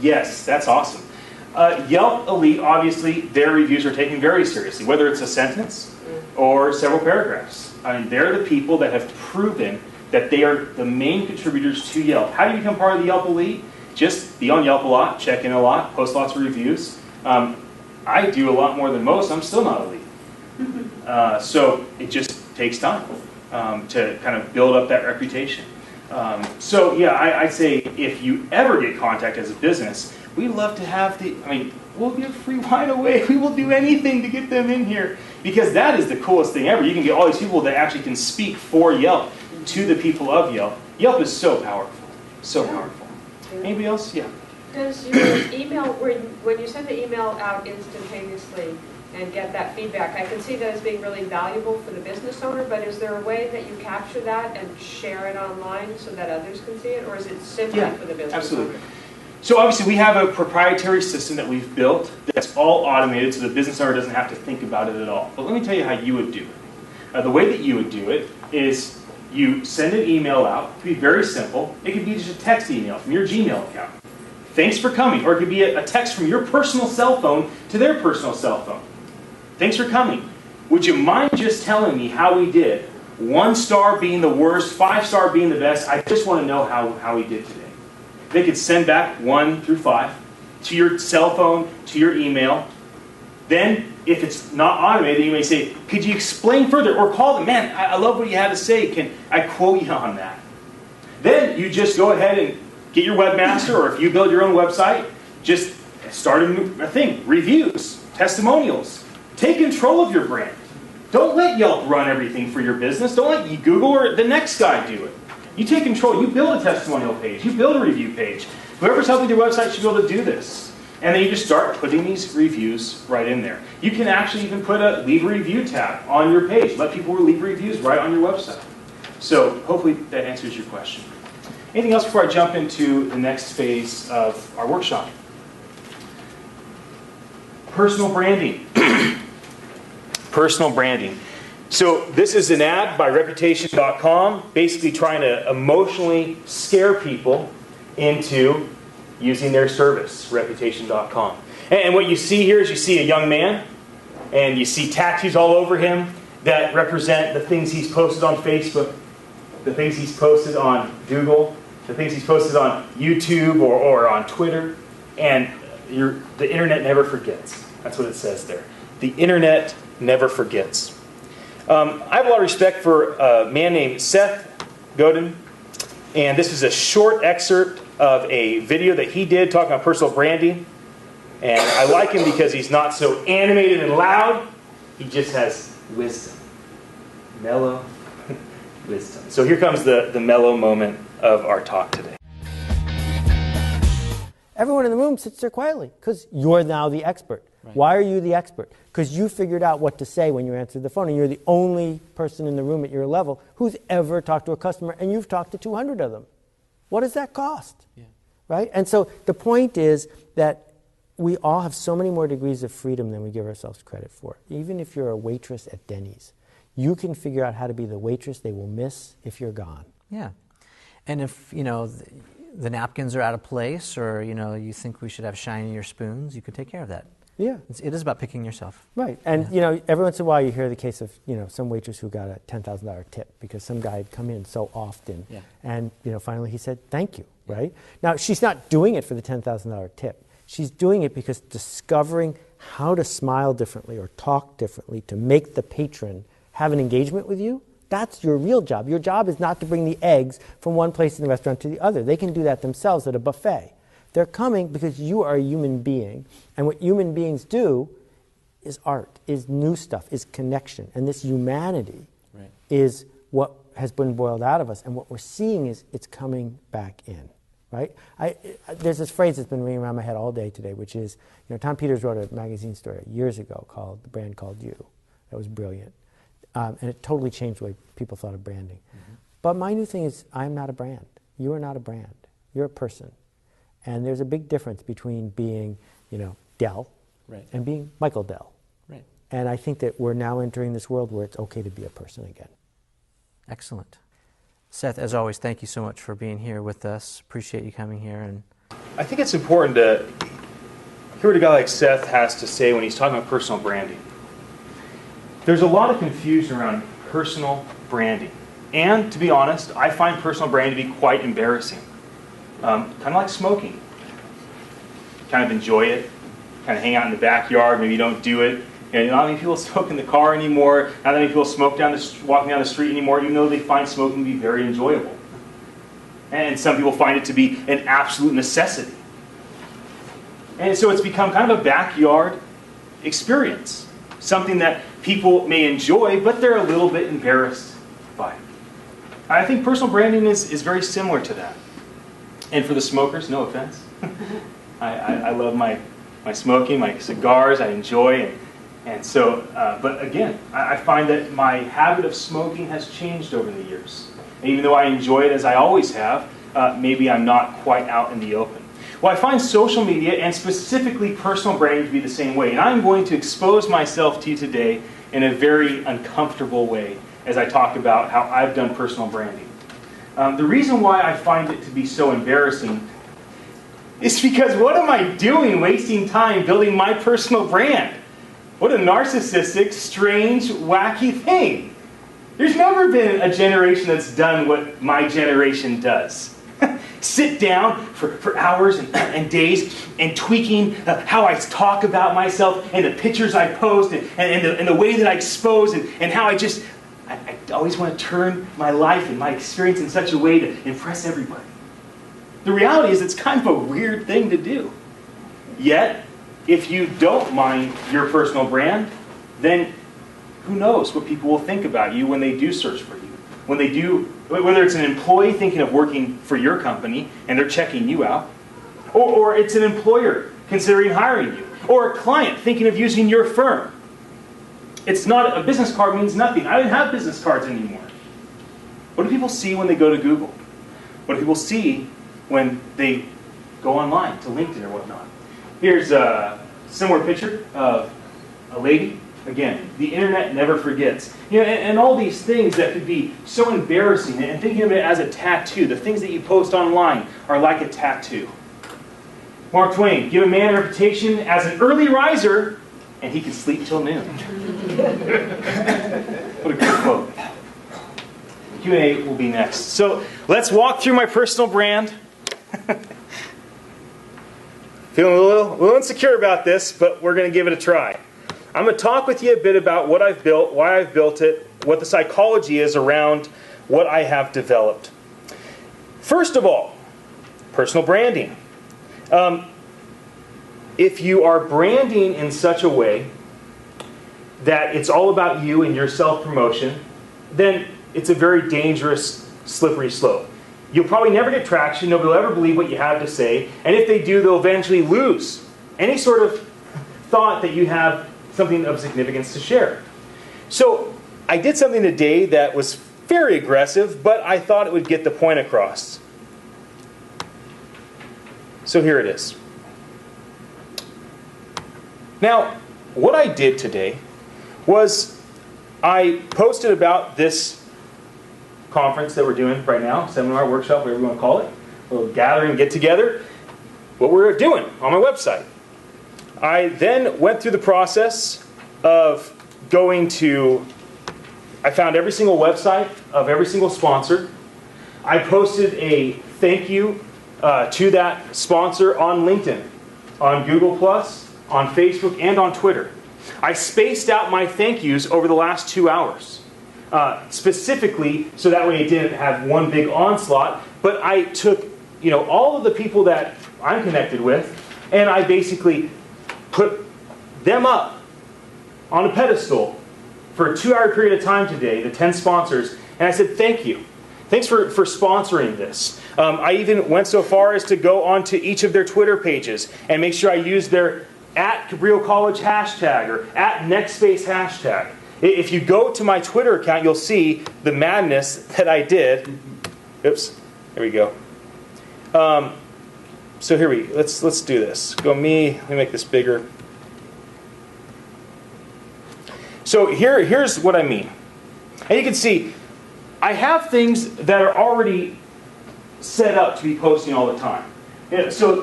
Yes, that's awesome. Yelp Elite, obviously, their reviews are taken very seriously, whether it's a sentence or several paragraphs. I mean, they're the people that have proven that they are the main contributors to Yelp. How do you become part of the Yelp Elite? Just be on Yelp a lot, check in a lot, post lots of reviews. I do a lot more than most. I'm still not elite. So it just takes time to kind of build up that reputation. So yeah, I'd say if you ever get contacted as a business, we'd love to have we'll give free wine away. We will do anything to get them in here. Because that is the coolest thing ever. You can get all these people that actually can speak for Yelp to the people of Yelp. Yelp is so powerful. So powerful. Anybody else? Yeah. Does your email, when you send the email out instantaneously and get that feedback, I can see that as being really valuable for the business owner, but is there a way that you capture that and share it online so that others can see it, or is it simply for the business absolutely. owner? So obviously we have a proprietary system that we've built that's all automated so the business owner doesn't have to think about it at all. But let me tell you how you would do it. The way that you would do it is you send an email out. It could be very simple. It could be just a text email from your Gmail account. Thanks for coming. Or it could be a text from your personal cell phone to their personal cell phone. Thanks for coming. Would you mind just telling me how we did? 1 star being the worst, 5 star being the best. I just want to know how we did today. They could send back 1 through 5 to your cell phone, to your email. Then, if it's not automated, you may say, could you explain further? Or call them, man, I love what you had to say. Can I quote you on that? Then you just go ahead and get your webmaster, or if you build your own website, just start a thing. Reviews, testimonials. Take control of your brand. Don't let Yelp run everything for your business. Don't let Google or the next guy do it. You take control. You build a testimonial page. You build a review page. Whoever's helping your website should be able to do this. And then you just start putting these reviews right in there. You can actually even put a leave a review tab on your page. Let people leave reviews right on your website. So hopefully that answers your question. Anything else before I jump into the next phase of our workshop? Personal branding. Personal branding. So this is an ad by Reputation.com, basically trying to emotionally scare people into using their service, Reputation.com. And what you see here is you see a young man, and you see tattoos all over him that represent the things he's posted on Facebook, the things he's posted on Google, the things he's posted on YouTube or on Twitter. And the internet never forgets. That's what it says there. The internet never forgets. I have a lot of respect for a man named Seth Godin, and this is a short excerpt of a video that he did talking about personal branding. And I like him because he's not so animated and loud. He just has wisdom. Mellow wisdom. So here comes the mellow moment of our talk today. Everyone in the room sits there quietly because you're now the expert. Right. Why are you the expert? Because you figured out what to say when you answered the phone, and you're the only person in the room at your level who's ever talked to a customer, and you've talked to 200 of them. What does that cost? Yeah. Right? And so the point is that we all have so many more degrees of freedom than we give ourselves credit for. Even if you're a waitress at Denny's, you can figure out how to be the waitress they will miss if you're gone. Yeah. And if, the napkins are out of place, or, you think we should have shinier spoons, you could take care of that. Yeah. It is about picking yourself. Right. And, every once in a while you hear the case of, some waitress who got a $10,000 tip because some guy had come in so often. Yeah. And, finally he said, thank you, right? Now, she's not doing it for the $10,000 tip. She's doing it because discovering how to smile differently or talk differently to make the patron have an engagement with you, that's your real job. Your job is not to bring the eggs from one place in the restaurant to the other. They can do that themselves at a buffet. They're coming because you are a human being. And what human beings do is art, is new stuff, is connection. And this humanity is what has been boiled out of us. And what we're seeing is it's coming back in, right? There's this phrase that's been ringing around my head all day today, which is, Tom Peters wrote a magazine story years ago called The Brand Called You. That was brilliant. And it totally changed the way people thought of branding. Mm-hmm. But my new thing is, I'm not a brand. You are not a brand. You're a person. And there's a big difference between being, Dell and being Michael Dell. Right. And I think that we're now entering this world where it's okay to be a person again. Excellent. Seth, as always, thank you so much for being here with us. Appreciate you coming here. And I think it's important to hear what a guy like Seth has to say when he's talking about personal branding. There's a lot of confusion around personal branding. And to be honest, I find personal branding to be quite embarrassing. Kind of like smoking. Kind of enjoy it. Kind of hang out in the backyard. Maybe you don't do it. And not many people smoke in the car anymore. Not that many people smoke walking down the street anymore, even though they find smoking to be very enjoyable. And some people find it to be an absolute necessity. And so it's become kind of a backyard experience. Something that people may enjoy, but they're a little bit embarrassed by. I think personal branding is very similar to that. And for the smokers, no offense. I love my smoking, my cigars, I enjoy. But again, I find that my habit of smoking has changed over the years. And even though I enjoy it as I always have, maybe I'm not quite out in the open. Well, I find social media and specifically personal branding to be the same way. And I'm going to expose myself to you today in a very uncomfortable way as I talk about how I've done personal branding. The reason why I find it to be so embarrassing is because what am I doing wasting time building my personal brand? What a narcissistic, strange, wacky thing. There's never been a generation that's done what my generation does. Sit down for hours and days and tweaking how I talk about myself and the pictures I post and the way that I expose and how I always want to turn my life and my experience in such a way to impress everybody. The reality is it's kind of a weird thing to do. Yet, if you don't mind your personal brand, then who knows what people will think about you when they do search for you. When they do, whether it's an employee thinking of working for your company and they're checking you out, or it's an employer considering hiring you, or a client thinking of using your firm. It's not, a business card means nothing. I don't have business cards anymore. What do people see when they go to Google? What do people see when they go online to LinkedIn or whatnot? Here's a similar picture of a lady. Again, the internet never forgets. And all these things that could be so embarrassing, and thinking of it as a tattoo, the things that you post online are like a tattoo. Mark Twain, give a man a reputation as an early riser, and he can sleep till noon. What a great quote. Q&A will be next. So let's walk through my personal brand. Feeling a little insecure about this, but we're going to give it a try. I'm going to talk with you a bit about what I've built, why I've built it, what the psychology is around what I have developed. First of all, personal branding. If you are branding in such a way that it's all about you and your self-promotion, then it's a very dangerous, slippery slope. You'll probably never get traction. Nobody will ever believe what you have to say. And if they do, they'll eventually lose any sort of thought that you have something of significance to share. So I did something today that was very aggressive, but I thought it would get the point across. So here it is. Now, what I did today was I posted about this conference that we're doing right now, seminar, workshop, whatever you want to call it, a little gathering, get together, what we're doing on my website. I then went through the process of I found every single website of every single sponsor. I posted a thank you to that sponsor on LinkedIn, on Google+, on Facebook, and on Twitter. I spaced out my thank yous over the last 2 hours. Specifically, so that way it didn't have one big onslaught, but I took all of the people that I'm connected with, and I basically put them up on a pedestal for a 2-hour period of time today, the 10 sponsors, and I said, thank you. Thanks for sponsoring this. I even went so far as to go onto each of their Twitter pages and make sure I use their @Cabrillo College hashtag or @NextSpace hashtag. If you go to my Twitter account, you'll see the madness that I did. Oops, there we go. So let's do this. Go me. Let me make this bigger. So here's what I mean. And you can see, I have things that are already set up to be posting all the time. So